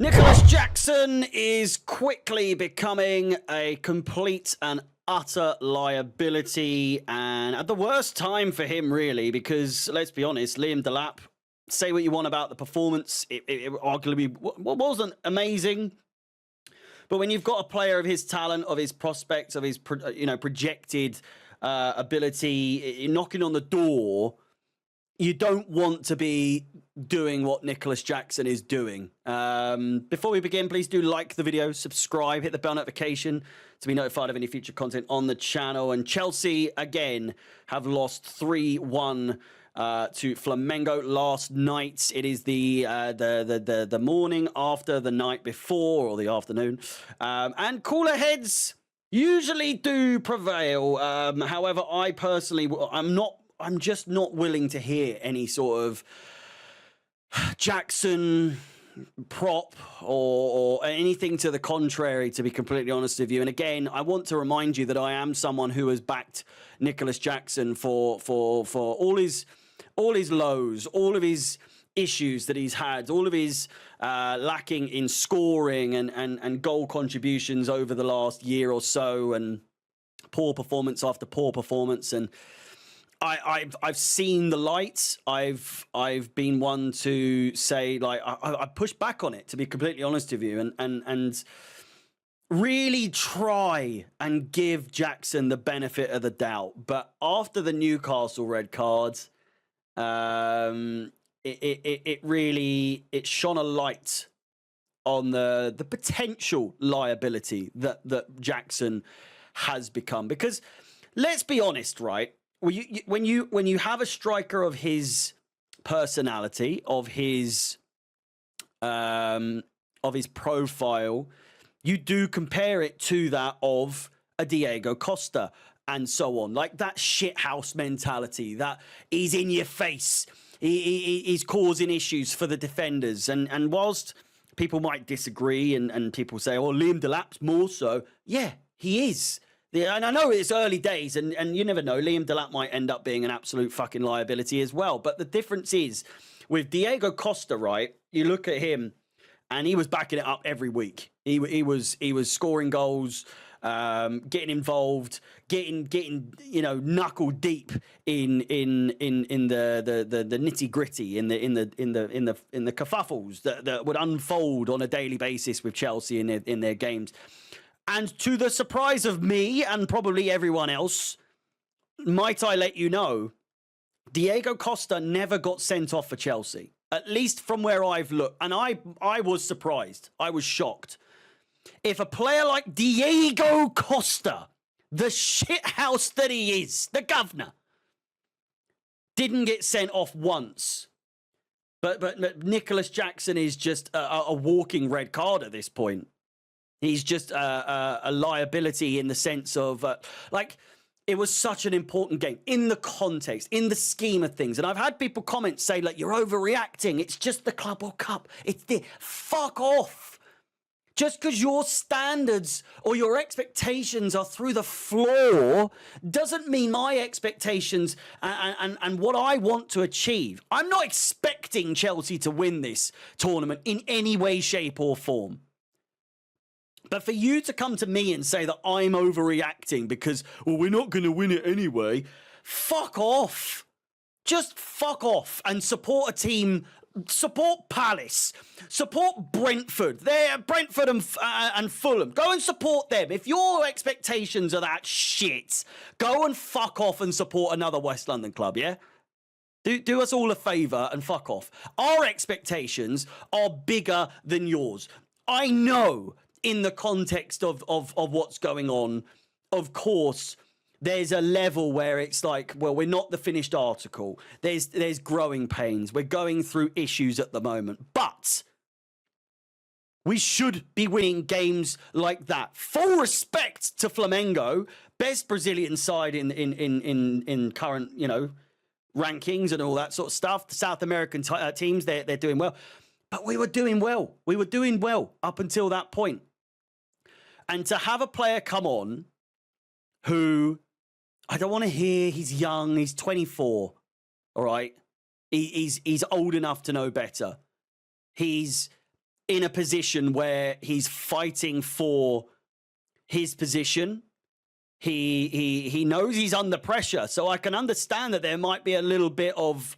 Nicolas Jackson is quickly becoming a complete and utter liability, and at the worst time for him, really, because let's be honest, Liam Delap, say what you want about the performance, it arguably wasn't amazing. But when you've got a player of his talent, of his prospects, of his projected ability knocking on the door, you don't want to be doing what Nicolas Jackson is doing. Before we begin, please do like the video, subscribe, hit the bell notification to be notified of any future content on the channel. And Chelsea, again, have lost 3-1 to Flamengo last night. It is the morning after the night before, or the afternoon. And cooler heads usually do prevail. However, I personally, I'm just not willing to hear any sort of Jackson prop or anything to the contrary, to be completely honest with you. And again, I want to remind you that I am someone who has backed Nicolas Jackson for all his lows, all of his issues that he's had, all of his lacking in scoring and goal contributions over the last year or so, and poor performance after poor performance. And I've seen the light. I've been one to say, like, I pushed back on it, to be completely honest with you, and really try and give Jackson the benefit of the doubt. But after the Newcastle red card, it really shone a light on the potential liability that Jackson has become. Because let's be honest, right? When you have a striker of his personality, of his profile, you do compare it to that of a Diego Costa and so on, like that shithouse mentality that he's in your face, he's causing issues for the defenders, and whilst people might disagree and people say, oh, Liam Delap's more so, yeah, he is. Yeah, and I know it's early days, and you never know. Liam Delap might end up being an absolute fucking liability as well. But the difference is, with Diego Costa, right? You look at him, and he was backing it up every week. He was scoring goals, getting involved, getting knuckle deep in the nitty gritty, in the kerfuffles that would unfold on a daily basis with Chelsea in their games. And to the surprise of me and probably everyone else, might I let you know, Diego Costa never got sent off for Chelsea, at least from where I've looked. And I was surprised. I was shocked. If a player like Diego Costa, the shithouse that he is, the governor, didn't get sent off once, but Nicolas Jackson is just a walking red card at this point. He's just a liability in the sense of, it was such an important game in the context, in the scheme of things. And I've had people comment, say, like, you're overreacting. It's just the Club World Cup. Fuck off. Just because your standards or your expectations are through the floor doesn't mean my expectations and what I want to achieve. I'm not expecting Chelsea to win this tournament in any way, shape, or form. But for you to come to me and say that I'm overreacting because, well, we're not going to win it anyway, fuck off. Just fuck off and support a team. Support Palace. Support Brentford. They're Brentford and Fulham. Go and support them. If your expectations are that shit, go and fuck off and support another West London club, yeah? Do us all a favour and fuck off. Our expectations are bigger than yours. I know, in the context of what's going on, of course, there's a level where it's like, well, we're not the finished article. There's growing pains. We're going through issues at the moment. But we should be winning games like that. Full respect to Flamengo, best Brazilian side in current, rankings and all that sort of stuff. The South American teams, they're doing well. But we were doing well. We were doing well up until that point. And to have a player come on who, I don't want to hear he's young, he's 24, all right? He's old enough to know better. He's in a position where he's fighting for his position. He knows he's under pressure, so I can understand that there might be a little bit of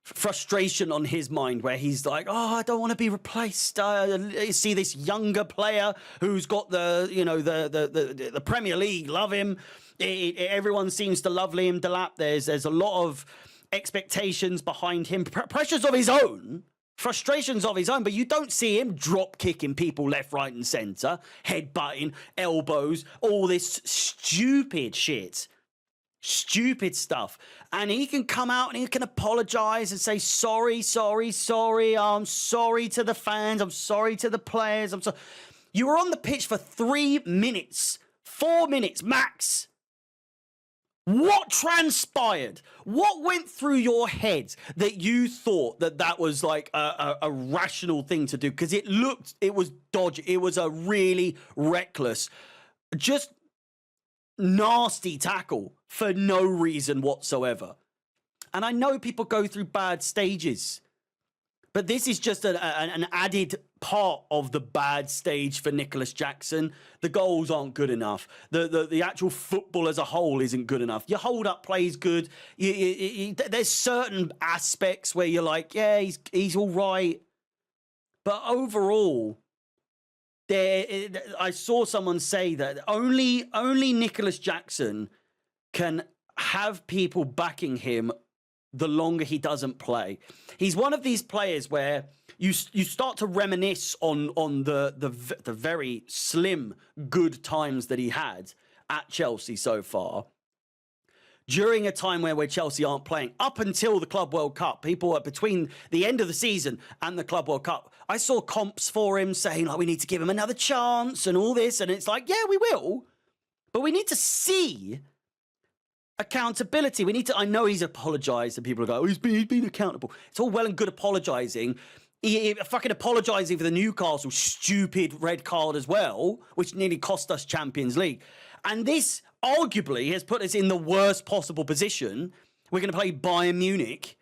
frustration on his mind, where he's like, "Oh, I don't want to be replaced." You see this younger player who's got the Premier League love him. Everyone seems to love Liam Delap. There's a lot of expectations behind him, pressures of his own, frustrations of his own, but you don't see him drop kicking people left, right, and centre, headbutting, elbows, all this stupid shit. Stupid stuff. And he can come out and he can apologize and say, sorry. I'm sorry to the fans. I'm sorry to the players. I'm sorry. You were on the pitch for 3 minutes, 4 minutes max. What transpired? What went through your head that you thought that was like a rational thing to do? Because it was dodgy. It was a really reckless, just nasty tackle for no reason whatsoever. And I know people go through bad stages, but this is just an added part of the bad stage for Nicolas Jackson. The goals aren't good enough. The actual football as a whole isn't good enough. Your hold-up play is good. There's certain aspects where you're like, yeah, he's all right. But overall, I saw someone say that only Nicolas Jackson can have people backing him the longer he doesn't play. He's one of these players where you start to reminisce on the very slim good times that he had at Chelsea so far. During a time where Chelsea aren't playing, up until the Club World Cup, people are between the end of the season and the Club World Cup. I saw comps for him saying, like, we need to give him another chance and all this. And it's like, yeah, we will. But we need to see accountability. I know he's apologised and people are going, oh, he's been accountable. It's all well and good apologising. He fucking apologising for the Newcastle stupid red card as well, which nearly cost us Champions League. And this arguably has put us in the worst possible position. We're going to play Bayern Munich.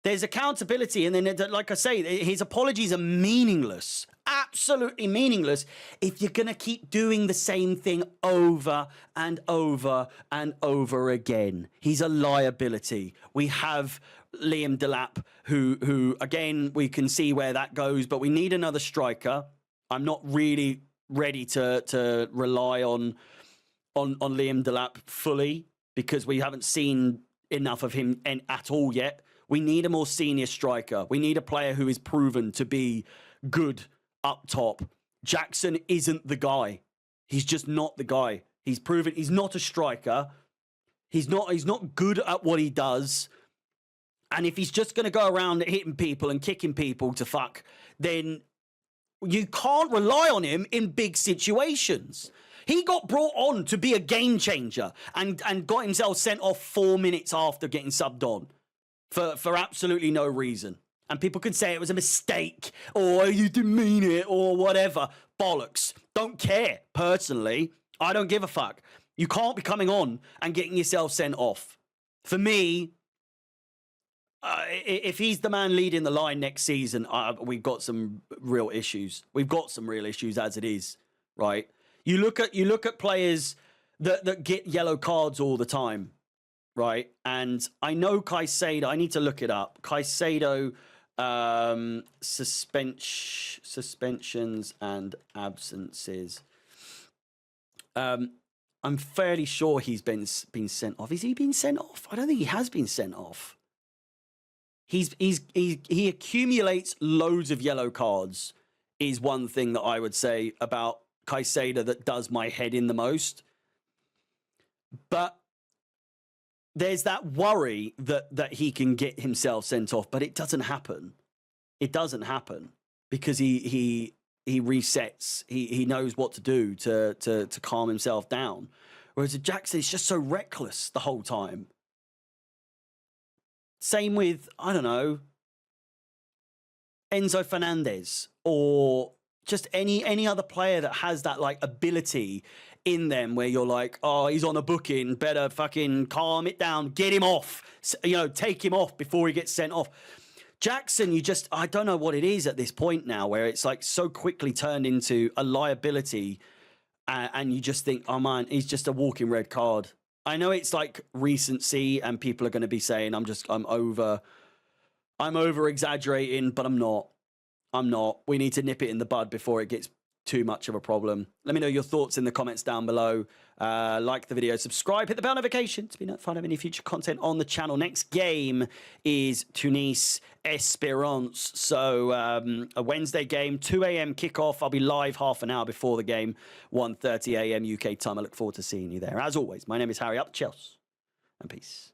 There's accountability. And then, like I say, his apologies are meaningless. Absolutely meaningless if you're going to keep doing the same thing over and over and over again. He's a liability. We have Liam Delap, who again, we can see where that goes, but we need another striker. I'm not really ready to rely on Liam Delap fully because we haven't seen enough of him at all yet. We need a more senior striker. We need a player who is proven to be good up top. Jackson isn't the guy. He's just not the guy. He's proven he's not a striker. He's not good at what he does. And if he's just going to go around hitting people and kicking people to fuck, then you can't rely on him in big situations. He got brought on to be a game changer and got himself sent off 4 minutes after getting subbed on for absolutely no reason. And people could say it was a mistake or you didn't mean it or whatever. Bollocks. Don't care. Personally, I don't give a fuck. You can't be coming on and getting yourself sent off. For me, if he's the man leading the line next season, we've got some real issues. We've got some real issues as it is, right? You look at players that get yellow cards all the time, right? And I know Caicedo, I need to look it up. Caicedo, suspensions and absences. I'm fairly sure he's been sent off. Has he been sent off? I don't think he has been sent off. He accumulates loads of yellow cards is one thing that I would say about Caicedo that does my head in the most. But there's that worry that he can get himself sent off, but it doesn't happen. It doesn't happen because he resets. He knows what to do to calm himself down. Whereas Jackson is just so reckless the whole time. Same with, I don't know, Enzo Fernandez or just any other player that has that like ability in them where you're like, oh, he's on a booking, better fucking calm it down, get him off, take him off before he gets sent off. Jackson, I don't know what it is at this point now, where it's like so quickly turned into a liability, and you just think, oh man, he's just a walking red card. I know it's like recency, and people are going to be saying I'm over exaggerating, but I'm not. We need to nip it in the bud before it gets too much of a problem. Let me know your thoughts in the comments down below. Like the video, subscribe, hit the bell notification to be notified of any future content on the channel. Next game is Tunis Esperance. So a Wednesday game, 2 a.m. kickoff. I'll be live half an hour before the game, 1:30 a.m. UK time. I look forward to seeing you there. As always, my name is Harry. Up the Chels, and peace.